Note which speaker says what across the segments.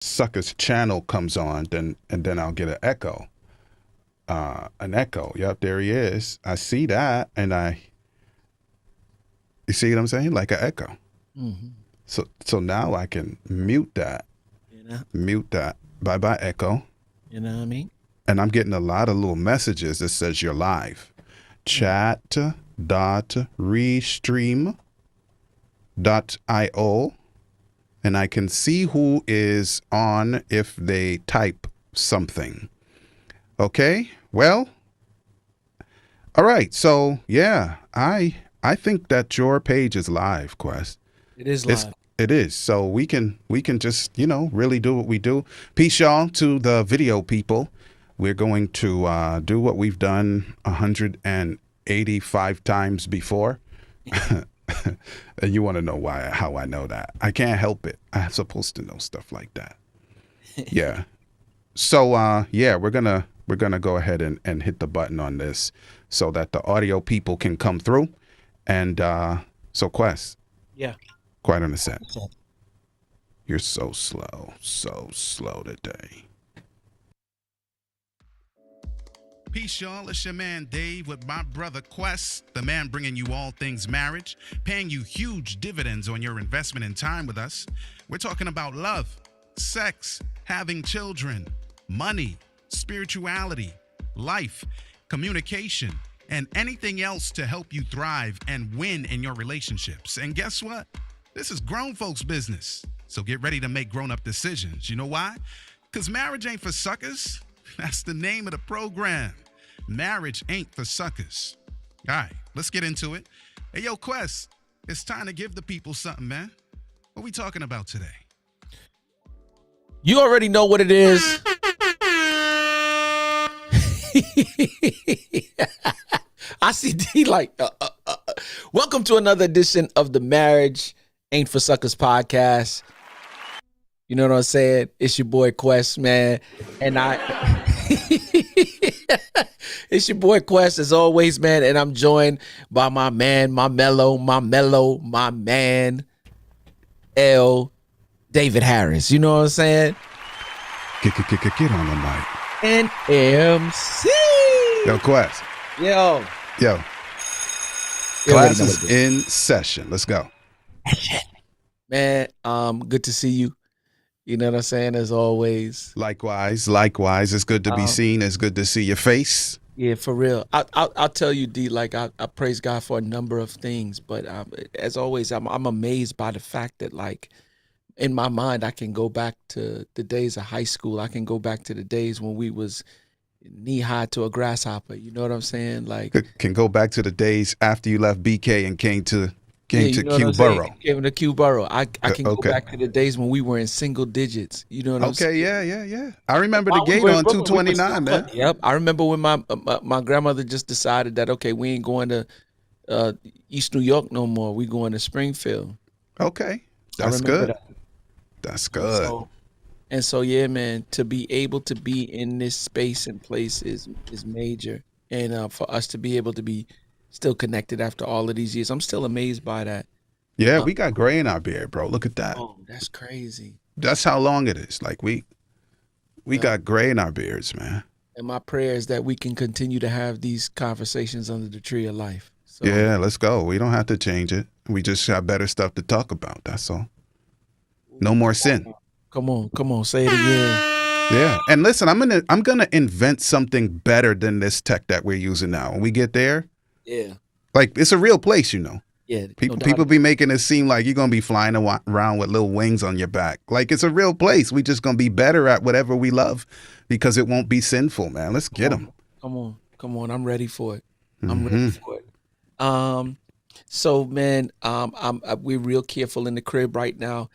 Speaker 1: SuckaZ channel comes on, then I'll get an echo. An echo. Yep, there he is. I see that, and you see what I'm saying? Like an echo.
Speaker 2: Hmm.
Speaker 1: So now I can mute that.
Speaker 2: You know,
Speaker 1: Mute that. Bye bye echo.
Speaker 2: you know what I mean?
Speaker 1: And I'm getting a lot of little messages that says you're live.
Speaker 2: Mm.
Speaker 1: Chat.restream.io, and I can see who is on if they type something. Okay? Well, all right. So, yeah, I think that your page is live, Quest.
Speaker 2: It is
Speaker 1: It's
Speaker 2: live.
Speaker 1: it is. So we can just, really do what we do. Peace y'all to the video people. We're going to do what we've done 185 times before. And you want to know how I know that? I can't help it. I'm supposed to know stuff like that. Yeah. So yeah, we're gonna go ahead and hit the button on this so that the audio people can come through. And so Quest,
Speaker 2: Yeah.
Speaker 1: quite on the set.
Speaker 2: So,
Speaker 1: You're so slow today. Peace, y'all. It's your man Dave with my brother Quest, the man bringing you all things marriage, paying you huge dividends on your investment in time with us. We're talking about love, sex, having children, money, spirituality, life, communication, and anything else to help you thrive and win in your relationships. And guess what? This is grown folks' business. So get ready to make grown up decisions. You know why? Because marriage ain't for suckers. That's the name of the program. Marriage ain't for suckers. All right, let's get into it. Hey, yo, Quest, it's time to give the people something, man. What we talking about today?
Speaker 2: you already know what it is. I see D like, welcome to another edition of the Marriage Ain't for Suckers podcast. You know what I'm saying? It's your boy Quest, man. And it's your boy Quest as always, man. And I'm joined by my man, my man, L. David Harris. You know what I'm saying?
Speaker 1: Get on the mic.
Speaker 2: And MC.
Speaker 1: Yo, Quest.
Speaker 2: Yo.
Speaker 1: Yo,
Speaker 2: You already
Speaker 1: class
Speaker 2: know what
Speaker 1: is
Speaker 2: it is.
Speaker 1: in session. Let's go.
Speaker 2: Man, good to see you. You know what I'm saying? As always.
Speaker 1: Likewise. It's good to be
Speaker 2: Um,
Speaker 1: seen. It's good to see your face.
Speaker 2: Yeah, for real. I'll tell you, D. Like I praise God for a number of things, but as always, I'm amazed by the fact that like in my mind, I can go back to the days of high school. I can go back to the days when we was knee high to a grasshopper. You know what I'm saying? Like
Speaker 1: Can go back to the days after you left BK and came to
Speaker 2: yeah, you know what
Speaker 1: Q
Speaker 2: I'm saying?
Speaker 1: Borough.
Speaker 2: Giving the Q Borough. I can go
Speaker 1: Okay.
Speaker 2: back to the days when we were in single digits. You know what I'm
Speaker 1: Okay.
Speaker 2: saying?
Speaker 1: Yeah. I remember the
Speaker 2: While we
Speaker 1: gate
Speaker 2: were in
Speaker 1: on
Speaker 2: Brooklyn, we were still
Speaker 1: 229, man.
Speaker 2: fun. Yep, I remember when my grandmother just decided that okay, we ain't going to uh, East New York no more. We going to Springfield.
Speaker 1: Okay.
Speaker 2: I
Speaker 1: That's
Speaker 2: remember
Speaker 1: good.
Speaker 2: that.
Speaker 1: That's
Speaker 2: And
Speaker 1: good.
Speaker 2: so yeah, man, to be able to be in this space and place is major, and for us to be able to be still connected after all of these years, I'm still amazed by that.
Speaker 1: Yeah,
Speaker 2: Uh,
Speaker 1: we got gray in our beard, bro. Look at that.
Speaker 2: oh, that's crazy.
Speaker 1: That's how long it is. Like we
Speaker 2: Yeah.
Speaker 1: got gray in our beards, man.
Speaker 2: And my prayer is that we can continue to have these conversations under the tree of life. So
Speaker 1: Yeah, let's go. We don't have to change it. We just got better stuff to talk about. That's all. No more sin.
Speaker 2: come on, say it again.
Speaker 1: Yeah. And listen, I'm gonna invent something better than this tech that we're using now. When we get there,
Speaker 2: Yeah,
Speaker 1: like it's a real place, you know.
Speaker 2: yeah, no
Speaker 1: People
Speaker 2: doubt.
Speaker 1: be making it seem like you're gonna be flying around with little wings on your back. Like it's a real place. We just gonna be better at whatever we love because it won't be sinful, man. Let's
Speaker 2: Come
Speaker 1: get
Speaker 2: on,
Speaker 1: them.
Speaker 2: come on. I'm ready for it. I'm ready
Speaker 1: Hmm.
Speaker 2: for it. Um, so man, we're real careful in the crib right now.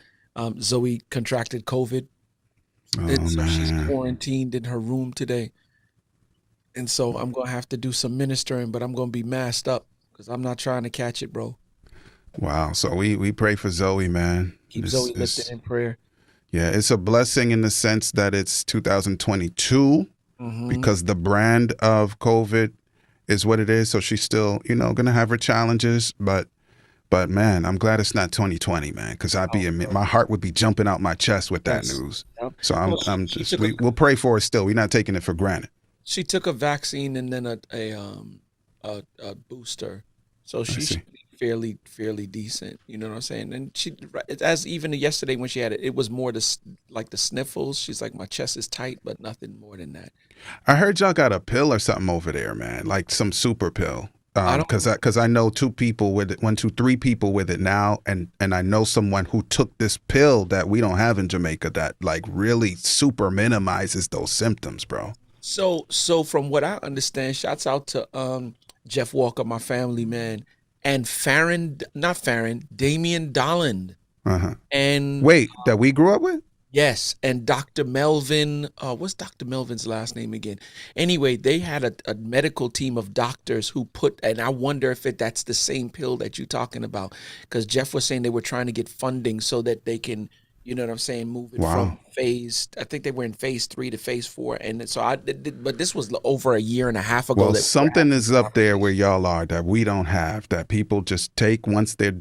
Speaker 2: Zoe contracted COVID, and
Speaker 1: Oh
Speaker 2: so she's
Speaker 1: man.
Speaker 2: quarantined in her room today. And so I'm gonna have to do some ministering, but I'm gonna be masked up because I'm not trying to catch it, bro.
Speaker 1: Wow. So we pray for Zoe, man.
Speaker 2: Keep Zoe lifted in prayer.
Speaker 1: Yeah, it's a blessing in the sense that it's 2022
Speaker 2: Hmm.
Speaker 1: because the brand of COVID is what it is. So she's still, gonna have her challenges, but But man, I'm glad it's not 2020, man, because
Speaker 2: Oh, bro.
Speaker 1: my heart would be jumping out my chest with that
Speaker 2: Yes.
Speaker 1: news.
Speaker 2: Yep.
Speaker 1: So
Speaker 2: Well,
Speaker 1: I'm
Speaker 2: she
Speaker 1: just
Speaker 2: took a
Speaker 1: we'll pray for it still. We're not taking it for granted.
Speaker 2: she took a vaccine and then a booster, so
Speaker 1: I
Speaker 2: she
Speaker 1: see.
Speaker 2: should be fairly decent. You know what I'm saying? And she, as even yesterday when she had it, it was more like the sniffles. She's like, my chest is tight, but nothing more than that.
Speaker 1: I heard y'all got a pill or something over there, man, like some super pill.
Speaker 2: I don't know.
Speaker 1: Because I know two people with it, one, two, three people with it now, and I know someone who took this pill that we don't have in Jamaica that like really super minimizes those symptoms, bro.
Speaker 2: So from what I understand, shouts out to Jeff Walker, my family man, and Farron, not Farron, Damian Dolland,
Speaker 1: Uh huh.
Speaker 2: and
Speaker 1: Wait, that we grew up with?
Speaker 2: yes, and Dr. Melvin, what's Dr. Melvin's last name again? Anyway, they had a medical team of doctors who put, and I wonder if that's the same pill that you're talking about, because Jeff was saying they were trying to get funding so that they can, you know what I'm saying, move it
Speaker 1: Wow.
Speaker 2: from phase. I think they were in phase 3 to phase 4, and so but this was over a year and a half ago
Speaker 1: Well,
Speaker 2: that we were having
Speaker 1: something is
Speaker 2: this
Speaker 1: up there where
Speaker 2: conversation.
Speaker 1: y'all are that we don't have, that people just take once they're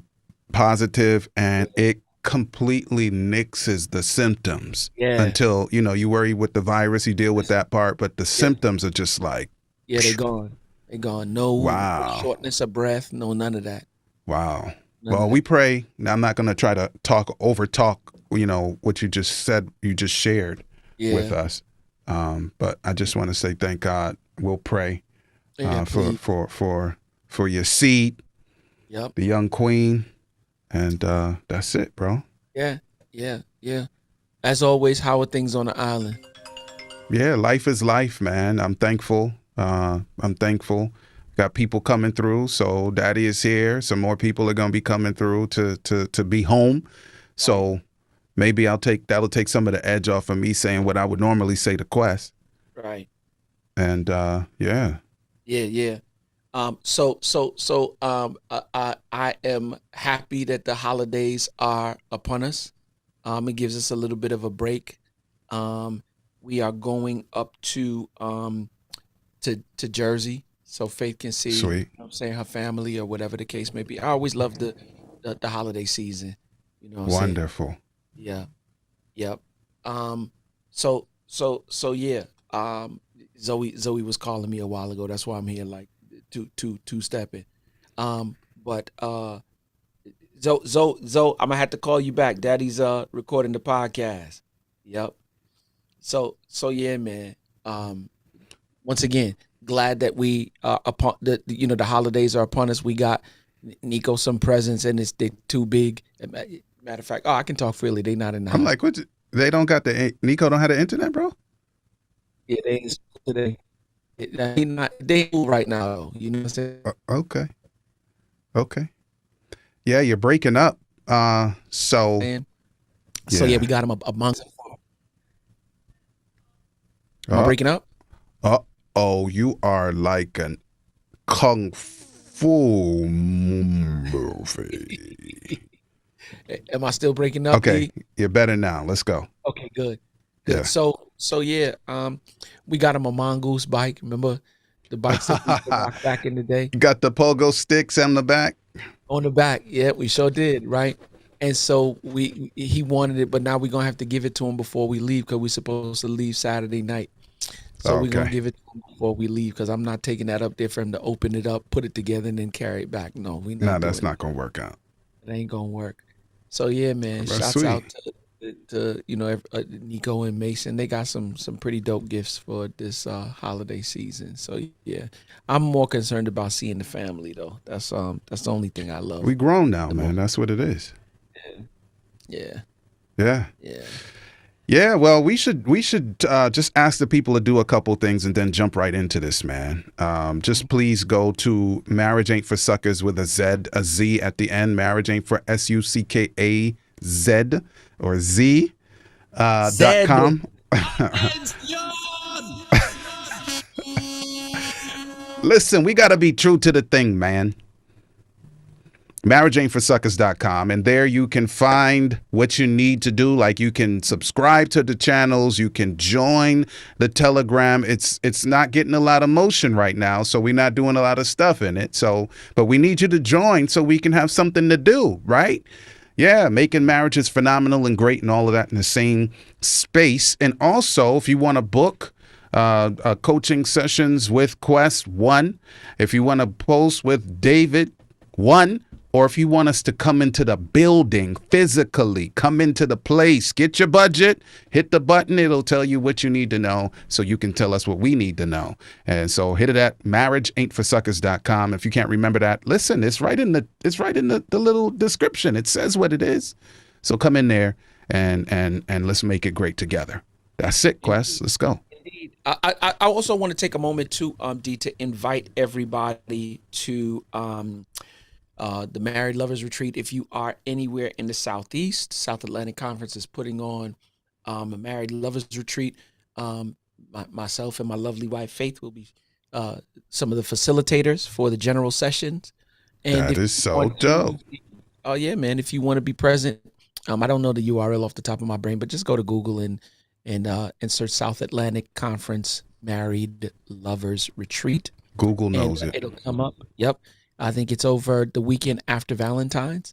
Speaker 1: positive and it completely nixes the symptoms
Speaker 2: Yeah,
Speaker 1: until, you worry with the virus, you deal with
Speaker 2: it's-
Speaker 1: that part, but the
Speaker 2: yeah,
Speaker 1: symptoms are just like,
Speaker 2: yeah, they gone, they gone. No
Speaker 1: wow.
Speaker 2: shortness of breath, no none of that,
Speaker 1: Wow.
Speaker 2: none of
Speaker 1: Well,
Speaker 2: that.
Speaker 1: we pray. Now, I'm not going to try to over talk, what you just said, you just shared with
Speaker 2: Yeah,
Speaker 1: us. But I just want to say thank God. We'll pray
Speaker 2: yeah,
Speaker 1: for
Speaker 2: please.
Speaker 1: your seed,
Speaker 2: Yep.
Speaker 1: the young queen, and that's it, bro.
Speaker 2: Yeah, yeah, yeah. As always, how are things on the island?
Speaker 1: Yeah, life is life, man. I'm thankful. I'm thankful. Got people coming through, so Daddy is here. Some more people are gonna be coming through to be home.
Speaker 2: Right,
Speaker 1: So maybe that'll take some of the edge off of me saying what I would normally say to Quest.
Speaker 2: right.
Speaker 1: And yeah,
Speaker 2: Yeah, yeah. I am happy that the holidays are upon us. It gives us a little bit of a break. Um, we are going up to Jersey so Faith can see,
Speaker 1: sweet,
Speaker 2: I'm saying, her family or whatever the case may be. I always love the holiday season. You know what I'm saying?
Speaker 1: wonderful.
Speaker 2: Yeah. Yep. Um, so yeah. Zoe was calling me a while ago. That's why I'm here, like two stepping. But Zoe, I'm gonna have to call you back. Daddy's recording the podcast. Yep. So yeah, man. Um, Once again, glad that we upon the holidays are upon us. We got Nico some presents, and they too big. Matter of fact, oh, I can talk freely. They not in the
Speaker 1: I'm
Speaker 2: house.
Speaker 1: like, they don't got Nico don't have the internet, bro.
Speaker 2: Yeah, they in school today. He not they in school right now though. You know what I'm
Speaker 1: Okay, okay. Yeah, you're breaking up. So
Speaker 2: saying? So yeah,
Speaker 1: yeah.
Speaker 2: we got him a month. Am I
Speaker 1: Uh,
Speaker 2: breaking up?
Speaker 1: uh oh, you are like an kung fu movie.
Speaker 2: Am I still breaking up,
Speaker 1: Okay,
Speaker 2: D?
Speaker 1: you're better now. Let's go.
Speaker 2: Okay, good. Good.
Speaker 1: Yeah.
Speaker 2: So yeah, we got him a mongoose bike. Remember the bikes that we used to rock back in the day?
Speaker 1: Got the pogo sticks on the back.
Speaker 2: On the back. Yeah, we sure did, right? And so he wanted it, but now we're gonna have to give it to him before we leave because we're supposed to leave Saturday night. So we're gonna
Speaker 1: Okay.
Speaker 2: give it to him before we leave because I'm not taking that up there for him to open it up, put it together, and then carry it back. No, we're
Speaker 1: No,
Speaker 2: not
Speaker 1: that's
Speaker 2: doing
Speaker 1: not
Speaker 2: that.
Speaker 1: gonna work out.
Speaker 2: It ain't gonna work. So yeah, man.
Speaker 1: That's
Speaker 2: Shouts
Speaker 1: sweet.
Speaker 2: out to Nico and Mason. They got some pretty dope gifts for this holiday season. So yeah, I'm more concerned about seeing the family though. That's the only thing I
Speaker 1: We
Speaker 2: love
Speaker 1: grown now,
Speaker 2: the most.
Speaker 1: man. That's what it is.
Speaker 2: Yeah,
Speaker 1: Yeah.
Speaker 2: yeah.
Speaker 1: Yeah, well, we should just ask the people to do a couple things and then jump right into this, man. Just please go to Marriage Ain't for Suckers with a Z at the end. Marriage Ain't for SuckaZ or Z
Speaker 2: Zed.
Speaker 1: .com. Listen, we gotta be true to the thing, man. marriageaintforsuckers.com, and there you can find what you need to do. Like, you can subscribe to the channels, you can join the Telegram. It's not getting a lot of motion right now, so we're not doing a lot of stuff in it. So, but we need you to join so we can have something to do, right? Yeah, making marriages phenomenal and great and all of that in the same space. And also, if you want to book coaching sessions with Quest, one. If you want to post with David, one. Or if you want us to come into the building physically, come into the place, get your budget, hit the button. It'll tell you what you need to know so you can tell us what we need to know. And so hit it at marriageaintforsuckers.com. If you can't remember that, listen, it's right in the little description. It says what it is. So come in there and let's make it great together. That's it, Quest. Let's go.
Speaker 2: Indeed. I also want to take a moment to D, to invite everybody to the Married Lovers Retreat. If you are anywhere in the Southeast, South Atlantic Conference is putting on a Married Lovers Retreat. Myself and my lovely wife Faith will be some of the facilitators for the general sessions. And
Speaker 1: that is so dope.
Speaker 2: Oh yeah, man! If you want to be present, I don't know the URL off the top of my brain, but just go to Google and search South Atlantic Conference Married Lovers Retreat.
Speaker 1: Google knows it.
Speaker 2: It'll come up. Yep. I think it's over the weekend after Valentine's.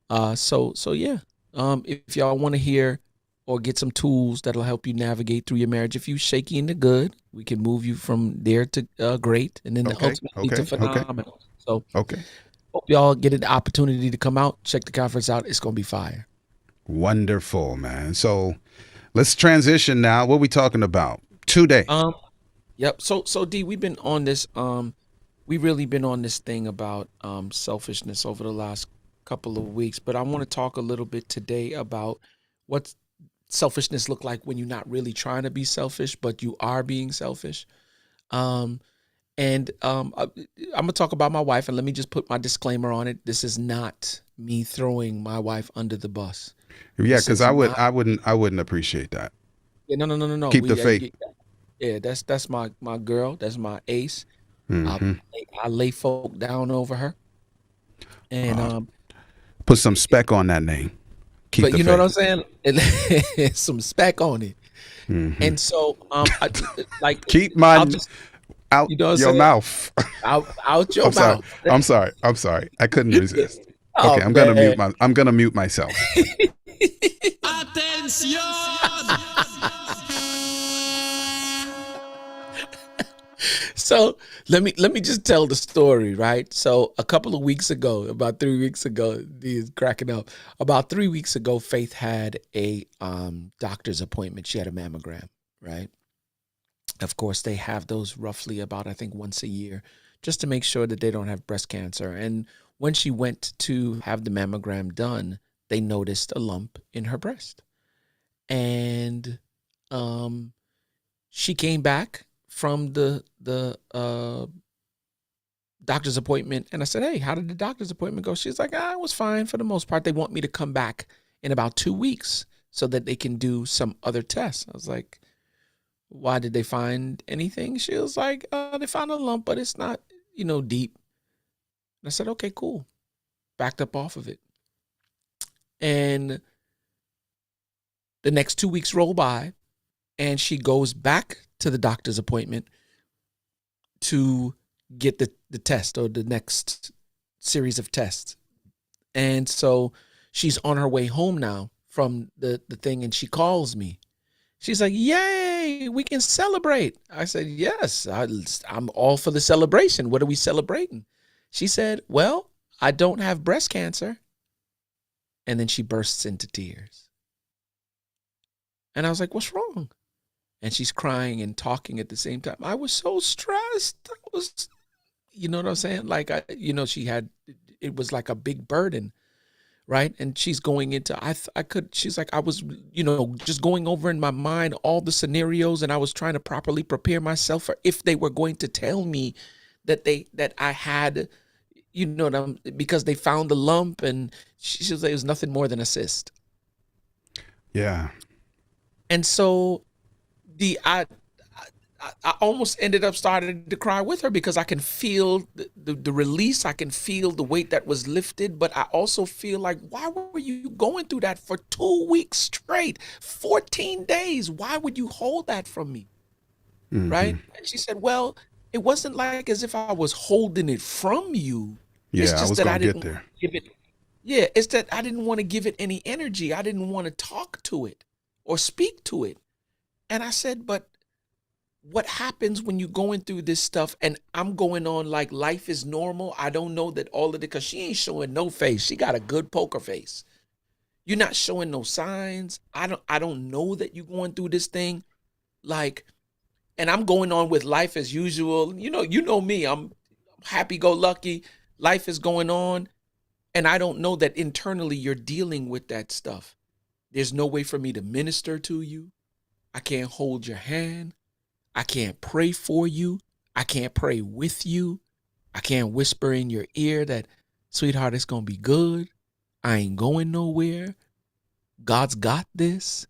Speaker 2: So yeah. If y'all want to hear or get some tools that'll help you navigate through your marriage, if you shaky into good, we can move you from there to great, and then ultimately to phenomenal. So hope y'all get an opportunity to come out, check the conference out. It's gonna be fire.
Speaker 1: Wonderful, man. So let's transition now. What are we talking about today?
Speaker 2: Yep. So D, we've been on this. We've really been on this thing about selfishness over the last couple of weeks, but I want to talk a little bit today about what selfishness look like when you're not really trying to be selfish, but you are being selfish. I'm gonna talk about my wife, and let me just put my disclaimer on it. This is not me throwing my wife under the bus.
Speaker 1: Yeah, because I wouldn't appreciate that.
Speaker 2: Yeah, no.
Speaker 1: Keep the faith.
Speaker 2: Yeah, that's my girl. That's my ace.
Speaker 1: Mm-hmm.
Speaker 2: I lay folk down over her, and
Speaker 1: put some spec on that name. Keep the
Speaker 2: you know
Speaker 1: faith.
Speaker 2: what I'm saying? Some spec on it.
Speaker 1: Mm-hmm.
Speaker 2: And so,
Speaker 1: keep my out
Speaker 2: you know what
Speaker 1: your
Speaker 2: I'm
Speaker 1: mouth.
Speaker 2: out your mouth.
Speaker 1: I'm sorry. I couldn't resist.
Speaker 2: Oh,
Speaker 1: okay, I'm gonna mute myself.
Speaker 3: Attention!
Speaker 2: So let me just tell the story, right? So a couple of weeks ago, about 3 weeks ago, he's cracking up. About 3 weeks ago, Faith had a doctor's appointment. She had a mammogram, right? Of course, they have those roughly about, I think, once a year, just to make sure that they don't have breast cancer. And when she went to have the mammogram done, they noticed a lump in her breast. And she came back from the doctor's appointment, and I said, "Hey, how did the doctor's appointment go?" She's like, "It was fine for the most part. They want me to come back in about 2 weeks so that they can do some other tests." I was like, "Why, did they find anything?" She was like, "They found a lump, but it's not, deep." And I said, "Okay, cool." Backed up off of it. And the next 2 weeks roll by, and she goes back to the doctor's appointment to get the test, or the next series of tests. And so she's on her way home now from the thing, and she calls me. She's like, "Yay, we can celebrate." I said, "Yes, I'm all for the celebration. What are we celebrating?" She said, "Well, I don't have breast cancer." And then she bursts into tears. And I was like, "What's wrong?" And she's crying and talking at the same time. "I was so stressed. You know what I'm saying? Like, it was like a big burden, right?" And she's going into, she's like, "I was, just going over in my mind all the scenarios, and I was trying to properly prepare myself for if they were going to tell me that I had, because they found the lump." And she was like, "It was nothing more than a cyst."
Speaker 1: Yeah.
Speaker 2: And so I almost ended up starting to cry with her because I can feel the release. I can feel the weight that was lifted, but I also feel like, why were you going through that for 2 weeks straight, 14 days? Why would you hold that from me?
Speaker 1: Hmm.
Speaker 2: Right? And she said, well, it wasn't like as if I was holding it from you. It's
Speaker 1: Yeah, I
Speaker 2: just
Speaker 1: was
Speaker 2: that I
Speaker 1: gonna get
Speaker 2: didn't
Speaker 1: there.
Speaker 2: give it, yeah, it's that I didn't want to give it any energy. I didn't want to talk to it or speak to it. And I said, but what happens when you're going through this stuff and I'm going on like life is normal? I don't know that all of it, because she ain't showing no face. She got a good poker face. You're not showing no signs. I don't know that you're going through this thing. Like, and I'm going on with life as usual. You know me. I'm happy go lucky. Life is going on. And I don't know that internally you're dealing with that stuff. There's no way for me to minister to you. I can't hold your hand. I can't pray for you. I can't pray with you. I can't whisper in your ear that, sweetheart, it's going to be good. I ain't going nowhere. God's got this.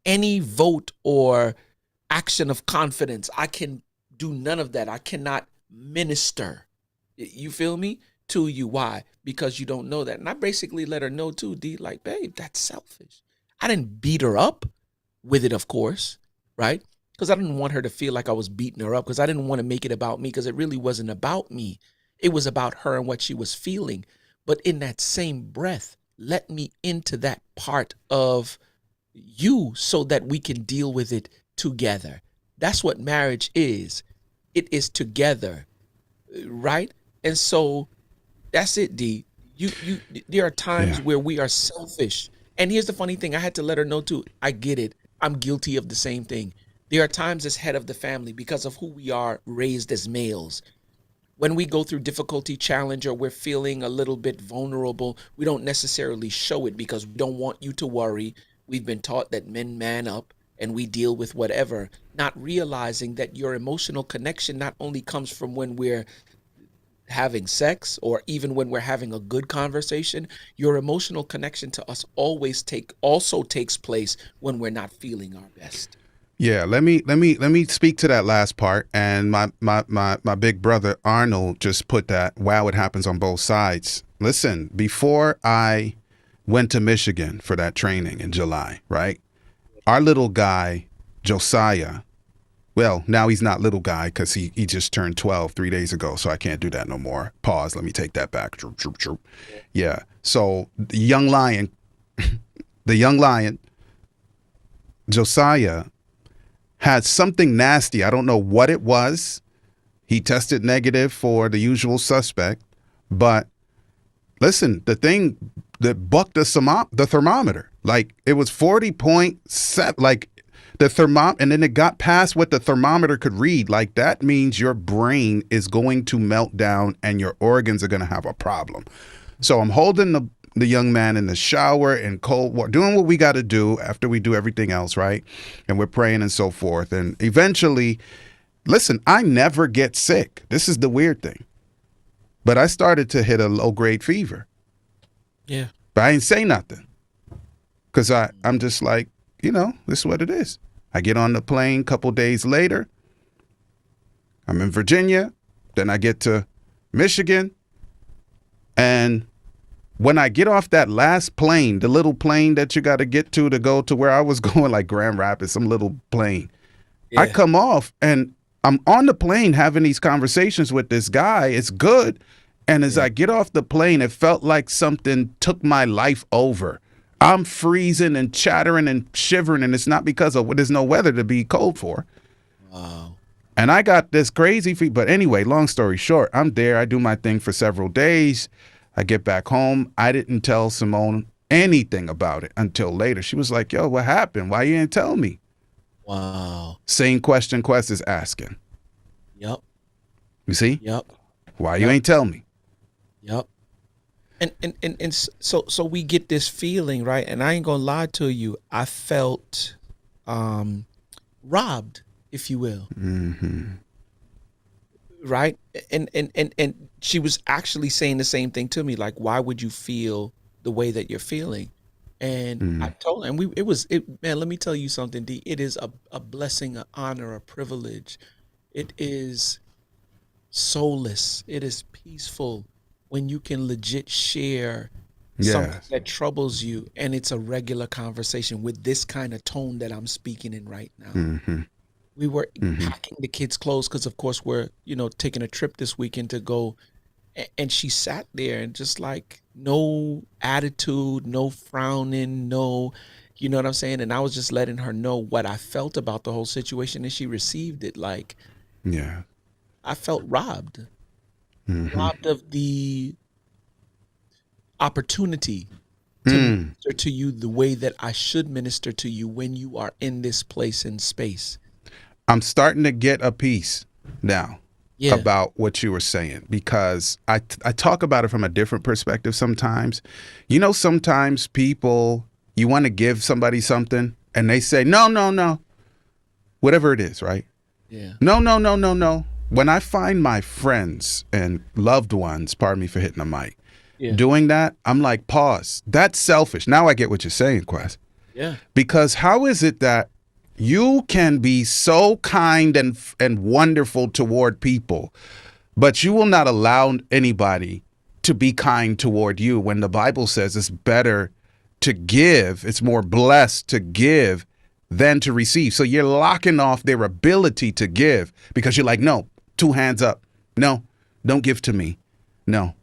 Speaker 2: Any vote or action of confidence, I can do none of that. I cannot minister. You feel me? To you. Why? Because you don't know that. And I basically let her know too, D, like, babe, that's selfish. I didn't beat her up with it, of course, right? Because I didn't want her to feel like I was beating her up, because I didn't want to make it about me, because it really wasn't about me. It was about her and what she was feeling. But in that same breath, let me into that part of you so that we can deal with it together. That's what marriage is. It is together, right? And so that's it, D. You there are
Speaker 1: Yeah.
Speaker 2: times where we are selfish. And here's the funny thing, I had to let her know too. I get it. I'm guilty of the same thing. There are times as head of the family, because of who we are raised as males, when we go through difficulty, challenge, or we're feeling a little bit vulnerable, we don't necessarily show it because we don't want you to worry. We've been taught that men man up and we deal with whatever, not realizing that your emotional connection not only comes from when we're having sex or even when we're having a good conversation. Your emotional connection to us also takes place when we're not feeling our best.
Speaker 1: Yeah, let me speak to that last part. And my big brother Arnold just put that, wow, it happens on both sides. Listen, before I went to Michigan for that training in July, right? Our little guy, Josiah, well, now he's not little guy because he just turned 12 3 days ago, so I can't do that no more. Pause, let me take that back. Droop, droop, droop. Yeah. So the young lion, Josiah, had something nasty. I don't know what it was. He tested negative for the usual suspect, but listen, the thing that bucked the thermometer, like it was 40.7, like the thermometer, and then it got past what the thermometer could read. Like that means your brain is going to melt down and your organs are going to have a problem. So I'm holding the young man in the shower in cold water, doing what we got to do after we do everything else, right? And we're praying and so forth. And eventually, listen, I never get sick. This is the weird thing. But I started to hit a low grade fever.
Speaker 2: Yeah.
Speaker 1: But I didn't say nothing because I'm just like, this is what it is. I get on the plane a couple days later. I'm in Virginia. Then I get to Michigan. And when I get off that last plane, the little plane that you got to get to go to where I was going, like Grand Rapids, some little plane, I
Speaker 2: Yeah.
Speaker 1: come off and I'm on the plane having these conversations with this guy. It's good. And as
Speaker 2: Yeah.
Speaker 1: I get off the plane, it felt like something took my life over. I'm freezing and chattering and shivering, and it's not because of there's no weather to be cold for.
Speaker 2: Wow.
Speaker 1: And I got this crazy feet. But anyway, long story short, I'm there. I do my thing for several days. I get back home. I didn't tell Simone anything about it until later. She was like, yo, what happened? Why you didn't tell me?
Speaker 2: Wow.
Speaker 1: Same question Quest is asking.
Speaker 2: Yep.
Speaker 1: You see?
Speaker 2: Yep.
Speaker 1: Why you
Speaker 2: Yep.
Speaker 1: ain't tell me?
Speaker 2: Yep. And so we get this feeling, right? And I ain't gonna lie to you. I felt robbed, if you will.
Speaker 1: Mm-hmm.
Speaker 2: Right? And she was actually saying the same thing to me, like, why would you feel the way that you're feeling? And I told her, and man, let me tell you something, D. It is a blessing, an honor, a privilege. It is soulless. It is peaceful when you can legit share something
Speaker 1: Yes.
Speaker 2: that troubles you and it's a regular conversation with this kind of tone that I'm speaking in right now. We were packing the kids' clothes because, of course, we're, taking a trip this weekend to go. And she sat there and just like no attitude, no frowning, no, you know what I'm saying? And I was just letting her know what I felt about the whole situation, and she received it like
Speaker 1: Yeah.
Speaker 2: I felt robbed of the opportunity to minister to you the way that I should minister to you when you are in this place and space.
Speaker 1: I'm starting to get a piece now
Speaker 2: Yeah.
Speaker 1: about what you were saying, because I talk about it from a different perspective sometimes. Sometimes people, you want to give somebody something and they say, no, no, no, whatever it is, right?
Speaker 2: Yeah.
Speaker 1: No, no, no, no, no. When I find my friends and loved ones, pardon me for hitting the mic,
Speaker 2: Yeah.
Speaker 1: doing that, I'm like, pause. That's selfish. Now I get what you're saying, Quest.
Speaker 2: Yeah.
Speaker 1: Because how is it that you can be so kind and wonderful toward people, but you will not allow anybody to be kind toward you, when the Bible says it's better to give, it's more blessed to give than to receive. So you're locking off their ability to give because you're like, no, two hands up. No, don't give to me. No.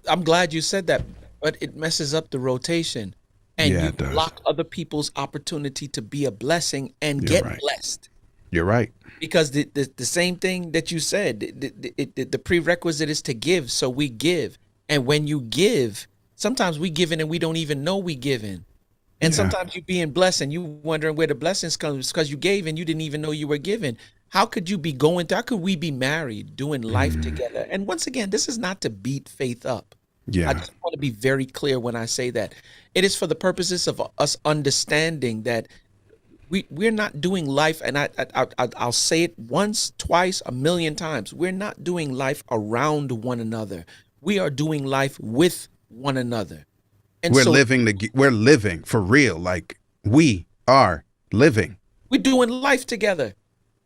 Speaker 2: I'm glad you said that, but it messes up the rotation. And
Speaker 1: Yeah,
Speaker 2: you
Speaker 1: it does.
Speaker 2: block other people's opportunity to be a blessing and
Speaker 1: You're
Speaker 2: get
Speaker 1: right.
Speaker 2: blessed.
Speaker 1: You're right.
Speaker 2: Because the same thing that you said, the prerequisite is to give, so we give. And when you give, sometimes we give in and we don't even know we giving. And sometimes you being blessed and you wondering where the blessings come because you gave and you didn't even know you were giving. How could we be married, doing life together? And once again, this is not to beat faith up. I
Speaker 1: Yeah.
Speaker 2: just want to be very clear when I say that. It is for the purposes of us understanding that we're not doing life, and I'll say it once, twice, a million times. We're not doing life around one another. We are doing life with one another. And
Speaker 1: We're
Speaker 2: so
Speaker 1: living for real. Like, we are living.
Speaker 2: we're doing life together.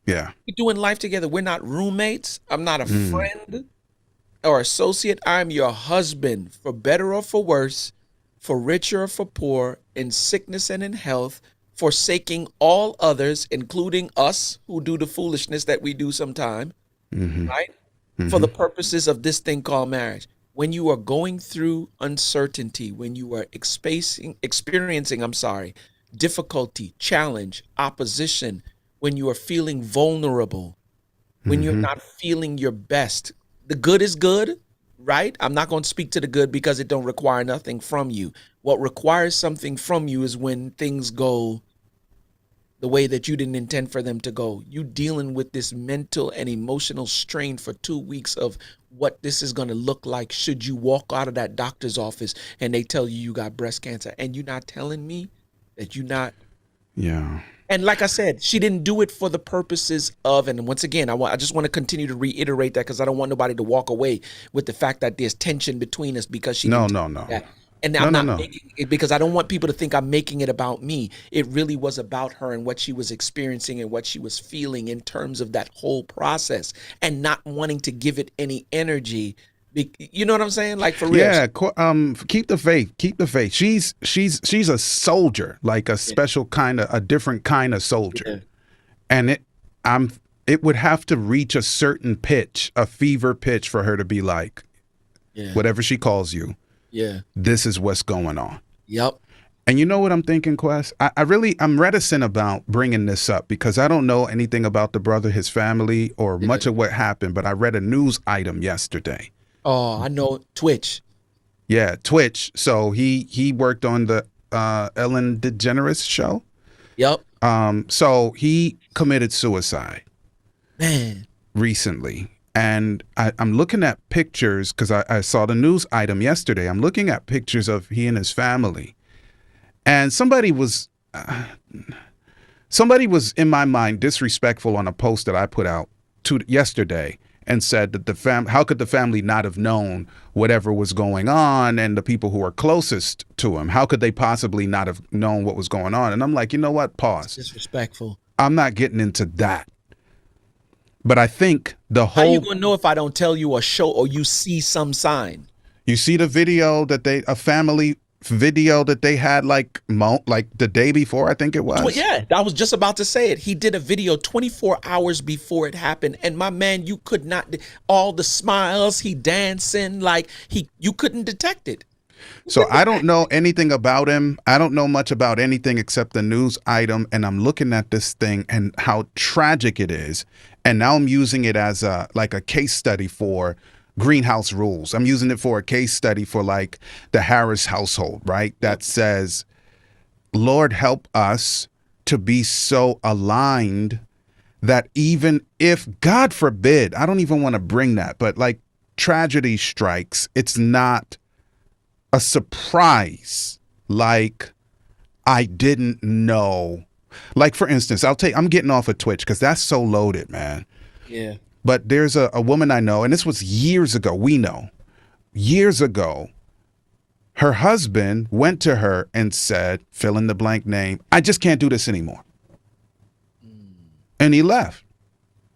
Speaker 1: Yeah.
Speaker 2: We're doing life together. We're not roommates. I'm not a friend or associate. I'm your husband, for better or for worse, for richer or for poor, in sickness and in health, forsaking all others, including us who do the foolishness that we do sometime, right? For the purposes of this thing called marriage. When you are going through uncertainty, when you are experiencing, difficulty, challenge, opposition, when you are feeling vulnerable, when you're not feeling your best, the good is good, right? I'm not going to speak to the good because it don't require nothing from you. What requires something from you is when things go the way that you didn't intend for them to go. You dealing with this mental and emotional strain for 2 weeks of what this is going to look like should you walk out of that doctor's office and they tell you got breast cancer, and you're not telling me that you're not.
Speaker 1: Yeah.
Speaker 2: And like I said, she didn't do it for the purposes of, and once again, I just want to continue to reiterate that because I don't want nobody to walk away with the fact that there's tension between us because she
Speaker 1: No,
Speaker 2: didn't
Speaker 1: no,
Speaker 2: do
Speaker 1: no.
Speaker 2: that. And
Speaker 1: No,
Speaker 2: I'm
Speaker 1: no,
Speaker 2: not
Speaker 1: no.
Speaker 2: making it because I don't want people to think I'm making it about me. It really was about her and what she was experiencing and what she was feeling in terms of that whole process, and not wanting to give it any energy. You know what I'm saying? Like, for real.
Speaker 1: Yeah. Keep the faith. Keep the faith. She's a soldier, like a special kind of, a different kind of soldier.
Speaker 2: Yeah.
Speaker 1: And it would have to reach a certain pitch, a fever pitch, for her to be like,
Speaker 2: Yeah.
Speaker 1: whatever she calls you,
Speaker 2: Yeah.
Speaker 1: this is what's going on.
Speaker 2: Yep.
Speaker 1: And you know what I'm thinking, Quest? I'm reticent about bringing this up because I don't know anything about the brother, his family, or much of what happened, but I read a news item yesterday.
Speaker 2: Oh, I know. Twitch.
Speaker 1: Yeah, Twitch. So he worked on the Ellen DeGeneres show.
Speaker 2: Yep.
Speaker 1: So he committed suicide
Speaker 2: Man.
Speaker 1: recently. And I'm looking at pictures because I saw the news item yesterday. I'm looking at pictures of he and his family. And somebody was in my mind disrespectful on a post that I put out yesterday. and said that how could the family not have known whatever was going on, and the people who are closest to him, how could they possibly not have known what was going on? And I'm like, you know what? Pause.
Speaker 2: Disrespectful.
Speaker 1: I'm not getting into that. But I think the whole.
Speaker 2: How you gonna know if I don't tell you a show or you see some sign?
Speaker 1: You see the video that a family video that they had like the day before, I think it was.
Speaker 2: Well, yeah, I was just about to say it. He did a video 24 hours before it happened, and my man, you could not. All the smiles, he dancing like you couldn't detect it.
Speaker 1: So I don't know anything about him. I don't know much about anything except the news item, and I'm looking at this thing and how tragic it is, and now I'm using it as a case study for greenhouse rules. I'm using it for a case study for like the Harris household, right? That says, Lord, help us to be so aligned that even if, God forbid, I don't even want to bring that, but like tragedy strikes, it's not a surprise. Like, I didn't know. Like, for instance, I'm getting off of Twitch because that's so loaded, man.
Speaker 2: Yeah.
Speaker 1: But there's a woman I know, and this was years ago. We know years ago, her husband went to her and said, fill in the blank name, I just can't do this anymore. And he left.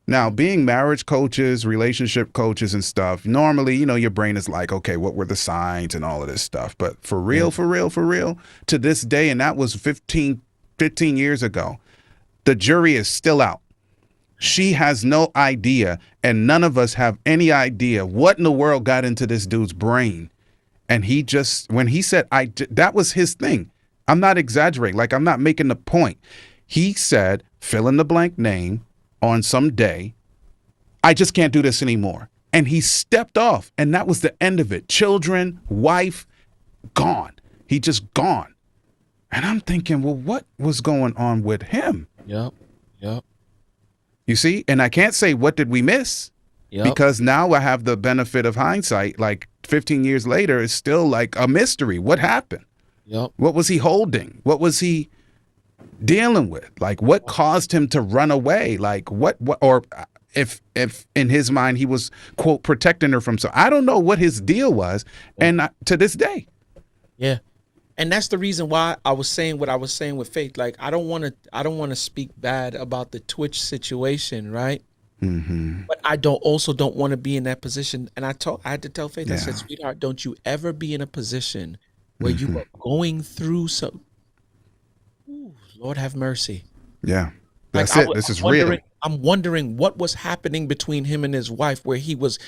Speaker 1: Now, being marriage coaches, relationship coaches and stuff, normally, your brain is like, okay, what were the signs and all of this stuff? But for real, to this day, and that was 15 years ago, the jury is still out. She has no idea, and none of us have any idea what in the world got into this dude's brain. And he just, when he said, that was his thing. I'm not exaggerating. Like, I'm not making the point. He said, fill in the blank name on some day. I just can't do this anymore. And he stepped off, and that was the end of it. Children, wife, gone. He just gone. And I'm thinking, well, what was going on with him?
Speaker 2: Yep.
Speaker 1: You see? And I can't say, what did we miss?
Speaker 2: Yep.
Speaker 1: Because now I have the benefit of hindsight. Like 15 years later, it's still like a mystery. What happened?
Speaker 2: Yep.
Speaker 1: What was he holding? What was he dealing with? Like, what caused him to run away? Like, or if in his mind he was, quote, protecting her from, so I don't know what his deal was. And to this day.
Speaker 2: Yeah. And that's the reason why I was saying what I was saying with Faith. Like, I don't want to speak bad about the Twitch situation, right?
Speaker 1: Mm-hmm.
Speaker 2: But I don't want to be in that position. And I had to tell Faith,
Speaker 1: Yeah.
Speaker 2: I said, sweetheart, don't you ever be in a position where you are going through some. Ooh, Lord have mercy.
Speaker 1: Yeah. That's
Speaker 2: Like,
Speaker 1: it. This is real.
Speaker 2: I'm wondering what was happening between him and his wife, where he was,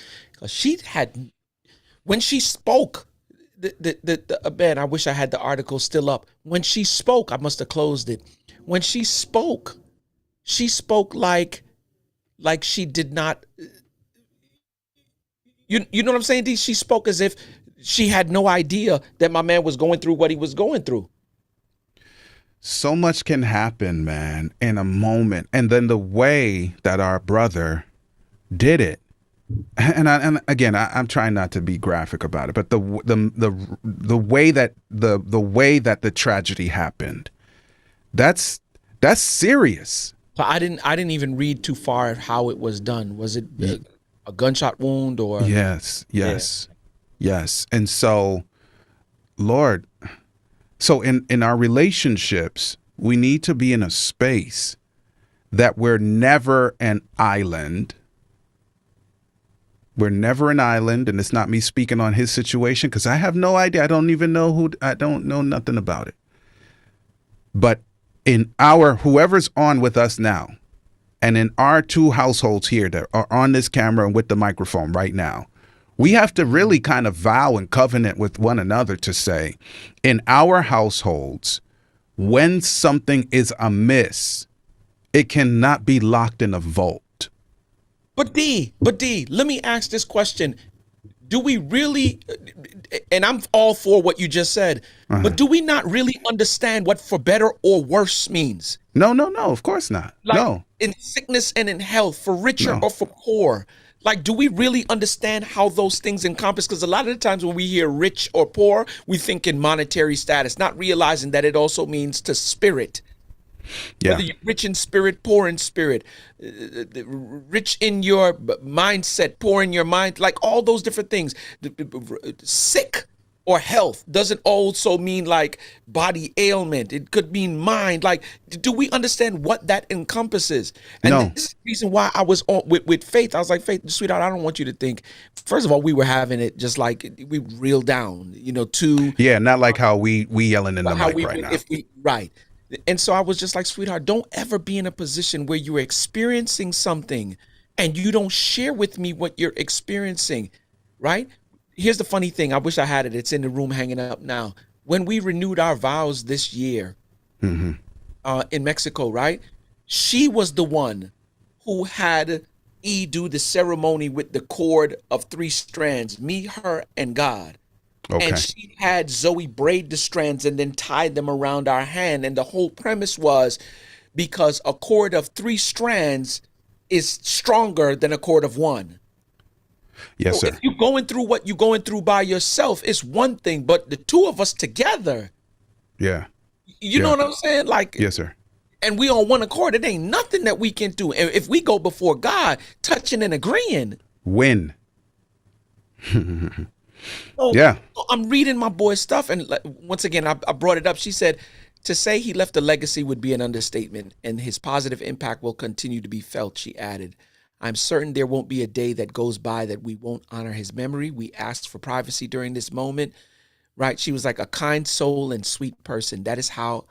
Speaker 2: when she spoke. Man, I wish I had the article still up. When she spoke, I must have closed it. When she spoke like she did not. You know what I'm saying, D? She spoke as if she had no idea that my man was going through what he was going through.
Speaker 1: So much can happen, man, in a moment. And then the way that our brother did it. And again, I'm trying not to be graphic about it, but the way that the tragedy happened, that's serious.
Speaker 2: So I didn't even read too far how it was done. Was it a gunshot wound or?
Speaker 1: Yes. And so, Lord, so in our relationships, we need to be in a space that we're never an island. We're never an island, and it's not me speaking on his situation because I have no idea. I don't know nothing about it. But in whoever's on with us now, and in our two households here that are on this camera and with the microphone right now, we have to really kind of vow and covenant with one another to say, in our households, when something is amiss, it cannot be locked in a vault.
Speaker 2: But D, let me ask this question. Do we really, and I'm all for what you just said, but do we not really understand what for better or worse means?
Speaker 1: No, of course not.
Speaker 2: Like,
Speaker 1: no.
Speaker 2: In sickness and in health, for richer or for poor. Like, do we really understand how those things encompass? Because a lot of the times when we hear rich or poor, we think in monetary status, not realizing that it also means to spirit.
Speaker 1: Yeah.
Speaker 2: Whether you're rich in spirit, poor in spirit, rich in your mindset, poor in your mind, like all those different things. Sick or health doesn't also mean like body ailment. It could mean mind. Like, do we understand what that encompasses? And
Speaker 1: No.
Speaker 2: this is the reason why I was on with Faith. I was like, Faith, sweetheart, I don't want you to think. First of all, we were having it just like we reeled down, to
Speaker 1: Yeah, not like how we yelling in the
Speaker 2: how
Speaker 1: mic
Speaker 2: we
Speaker 1: right
Speaker 2: would
Speaker 1: now.
Speaker 2: if we right. And so I was just like, sweetheart, don't ever be in a position where you're experiencing something and you don't share with me what you're experiencing, right? Here's the funny thing. I wish I had it. It's in the room hanging up now. When we renewed our vows this year
Speaker 1: Hmm.
Speaker 2: in Mexico, right? She was the one who had E do the ceremony with the cord of 3 strands, me, her, and God. And
Speaker 1: Okay.
Speaker 2: she had Zoe braid the strands and then tie them around our hand. And the whole premise was because a cord of 3 strands is stronger than a cord of 1.
Speaker 1: Yes,
Speaker 2: So if
Speaker 1: sir.
Speaker 2: you're going through what you're going through by yourself, it's one thing, but the two of us together,
Speaker 1: Yeah.
Speaker 2: you know
Speaker 1: Yeah.
Speaker 2: what I'm saying? Like,
Speaker 1: Yes, sir.
Speaker 2: and we on one accord, it ain't nothing that we can do. And if we go before God, touching and agreeing,
Speaker 1: Win.
Speaker 2: so
Speaker 1: Yeah.
Speaker 2: I'm reading my boy's stuff, and once again, I brought it up. She said, to say he left a legacy would be an understatement, and his positive impact will continue to be felt, she added. I'm certain there won't be a day that goes by that we won't honor his memory. We asked for privacy during this moment, right? She was like a kind soul and sweet person. That is how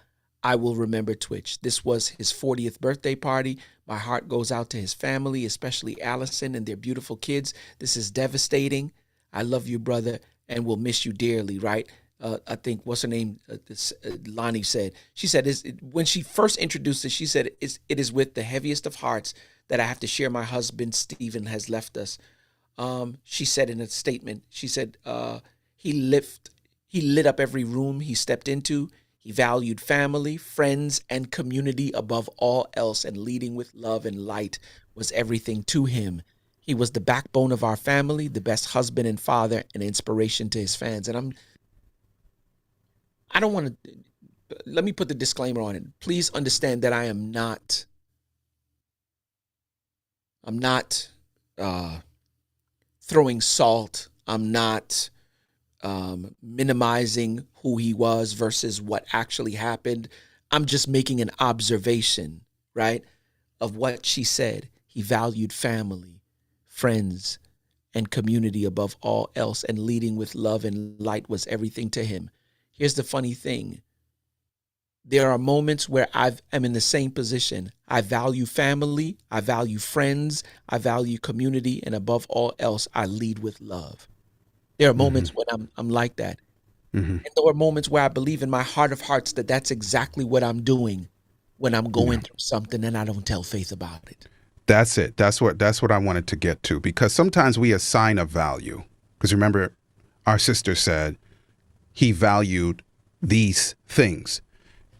Speaker 2: I will remember Twitch. This was his 40th birthday party. My heart goes out to his family, especially Allison and their beautiful kids. This is devastating. I love you, brother, and will miss you dearly, right? I think, what's her name? Lonnie said. She said, when she first introduced it, she said, it is with the heaviest of hearts that I have to share my husband, Stephen, has left us. She said in a statement, she said, he lit up every room he stepped into. He valued family, friends, and community above all else, and leading with love and light was everything to him. He was the backbone of our family, the best husband and father, and inspiration to his fans. And I don't want to, let me put the disclaimer on it. Please understand that I'm not throwing salt. I'm not minimizing who he was versus what actually happened. I'm just making an observation, right, of what she said. He valued family, friends, and community above all else, and leading with love and light was everything to him. Here's the funny thing. There are moments where I am in the same position. I value family, I value friends, I value community, and above all else, I lead with love. There are moments when I'm like that.
Speaker 1: Hmm.
Speaker 2: And there are moments where I believe in my heart of hearts that that's exactly what I'm doing when I'm going through something and I don't tell Faith about it.
Speaker 1: That's it. That's what I wanted to get to, because sometimes we assign a value. Because remember, our sister said he valued these things.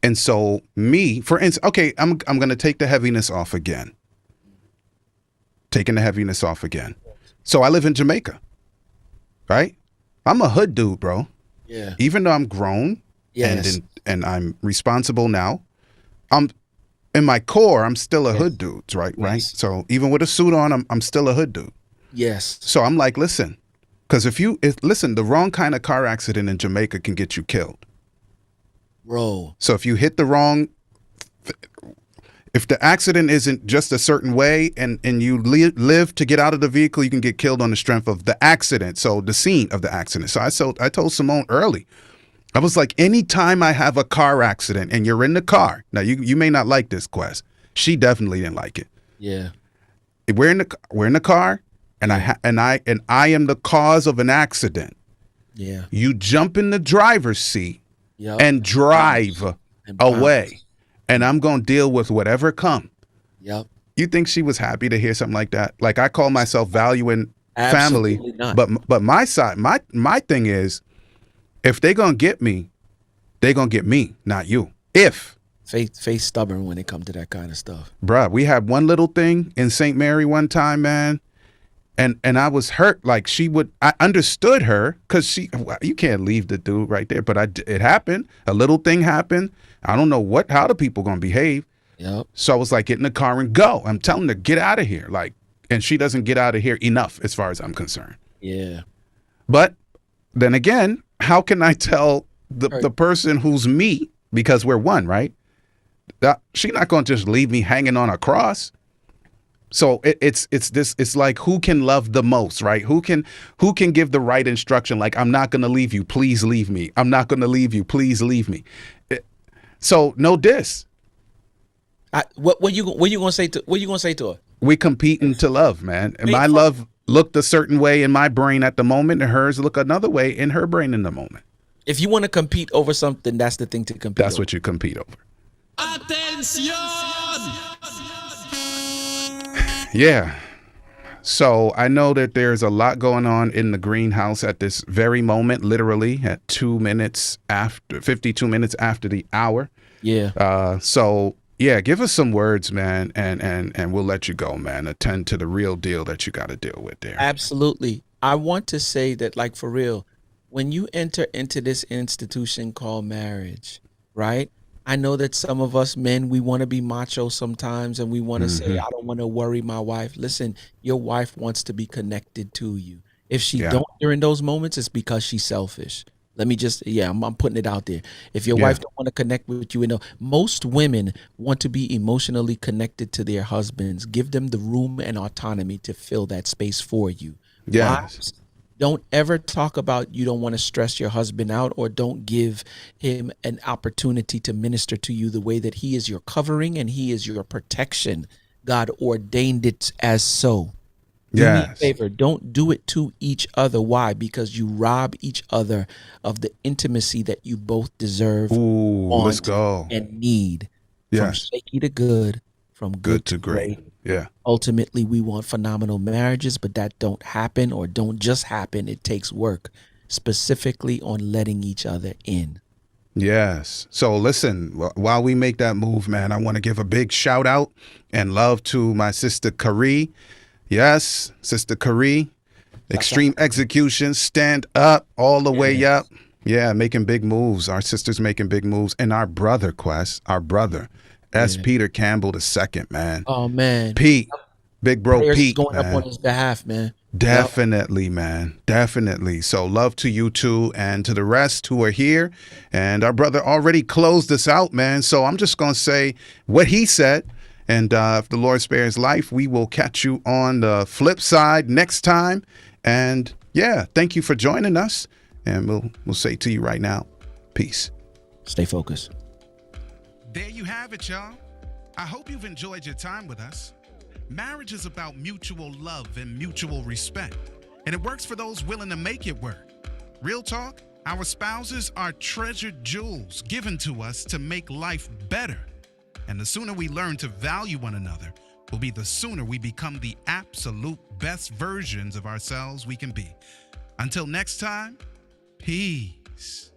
Speaker 1: And so me, for instance, okay, I'm going to take the heaviness off again. Taking the heaviness off again. So I live in Jamaica, right? I'm a hood dude, bro.
Speaker 2: Yeah.
Speaker 1: Even though I'm grown
Speaker 2: Yes.
Speaker 1: and I'm responsible now, I'm in my core, I'm still a
Speaker 2: Yes.
Speaker 1: hood dude, right?
Speaker 2: Yes.
Speaker 1: Right. So even with a suit on, I'm still a hood dude.
Speaker 2: Yes.
Speaker 1: So I'm like, listen, because listen, the wrong kind of car accident in Jamaica can get you killed.
Speaker 2: Bro.
Speaker 1: So if you hit the wrong, if the accident isn't just a certain way and you live to get out of the vehicle, you can get killed on the strength of the accident. So the scene of the accident. So I told Simone early, I was like, anytime I have a car accident and you're in the car, now you may not like this, Quest. She definitely didn't like it.
Speaker 2: Yeah.
Speaker 1: We're in the car, and I am the cause of an accident.
Speaker 2: Yeah.
Speaker 1: You jump in the driver's seat
Speaker 2: Yep.
Speaker 1: and drive
Speaker 2: And bounce.
Speaker 1: away, and I'm gonna deal with whatever come.
Speaker 2: Yep.
Speaker 1: You think she was happy to hear something like that? Like, I call myself valuing
Speaker 2: Absolutely
Speaker 1: family,
Speaker 2: not.
Speaker 1: but my side, my thing is, if they gonna get me, they gonna get me, not you. If
Speaker 2: Faith stubborn when it comes to that kind of stuff.
Speaker 1: bruh, we had one little thing in St. Mary one time, man. And I was hurt. Like, I understood her, because you can't leave the dude right there. But it happened. A little thing happened. I don't know how the people gonna behave.
Speaker 2: Yep.
Speaker 1: So I was like, get in the car and go. I'm telling her, get out of here. Like, and she doesn't get out of here enough as far as I'm concerned.
Speaker 2: Yeah.
Speaker 1: But then again, how can I tell the
Speaker 2: Right.
Speaker 1: person who's me, because we're one, right? That she's not going to just leave me hanging on a cross. So it's like, who can love the most, right? Who can give the right instruction? Like, I'm not going to leave you. Please leave me. I'm not going to leave you. Please leave me. So no diss.
Speaker 2: What you gonna say to her?
Speaker 1: We competing to love, man. And
Speaker 2: Wait
Speaker 1: my
Speaker 2: for-
Speaker 1: love looked a certain way in my brain at the moment, and hers look another way in her brain in the moment.
Speaker 2: If you want to compete over something, that's the thing to compete.
Speaker 1: That's
Speaker 2: over.
Speaker 1: what you compete over.
Speaker 3: Attention!
Speaker 1: Yeah. So I know that there's a lot going on in the greenhouse at this very moment, literally at 52 minutes after the hour.
Speaker 2: Yeah.
Speaker 1: So yeah, give us some words, man, and we'll let you go, man. Attend to the real deal that you got to deal with there.
Speaker 2: Absolutely. I want to say that, like, for real, when you enter into this institution called marriage, right? I know that some of us men, we want to be macho sometimes, and we want to say, I don't want to worry my wife. Listen, your wife wants to be connected to you. If she
Speaker 1: Yeah.
Speaker 2: don't during those moments, it's because she's selfish. Let me just, I'm putting it out there. If your
Speaker 1: Yeah.
Speaker 2: wife don't want to connect with you, most women want to be emotionally connected to their husbands. Give them the room and autonomy to fill that space for you.
Speaker 1: Yes.
Speaker 2: Wives, don't ever talk about you don't want to stress your husband out, or don't give him an opportunity to minister to you the way that he is your covering and he is your protection. God ordained it as so. Do me a
Speaker 1: Yes.
Speaker 2: favor. Don't do it to each other. Why? Because you rob each other of the intimacy that you both deserve,
Speaker 1: Ooh, let's
Speaker 2: want,
Speaker 1: go.
Speaker 2: and need. From
Speaker 1: Yes.
Speaker 2: shaky to good, from
Speaker 1: Good to great. Yeah.
Speaker 2: Ultimately, we want phenomenal marriages, but that don't happen, or don't just happen. It takes work, specifically on letting each other in.
Speaker 1: Yes. So listen, while we make that move, man, I want to give a big shout out and love to my sister Kari. Yes, Sister Kari. Extreme Execution, stand up all the way up. Yeah, making big moves. Our sister's making big moves. And our brother, Quest, our brother, S. Peter Campbell II, man.
Speaker 2: Oh man,
Speaker 1: Pete, big bro
Speaker 2: prayers is
Speaker 1: Pete,
Speaker 2: going up
Speaker 1: man.
Speaker 2: on his behalf, man.
Speaker 1: Definitely, man. Definitely. So love to you too, and to the rest who are here. And our brother already closed us out, man. So I'm just going to say what he said. And if the Lord spares life, we will catch you on the flip side next time. And yeah, thank you for joining us. And we'll say to you right now, peace.
Speaker 2: Stay focused.
Speaker 1: There you have it, y'all. I hope you've enjoyed your time with us. Marriage is about mutual love and mutual respect, and it works for those willing to make it work. Real talk, our spouses are treasured jewels given to us to make life better. And the sooner we learn to value one another will be the sooner we become the absolute best versions of ourselves we can be. Until next time, peace.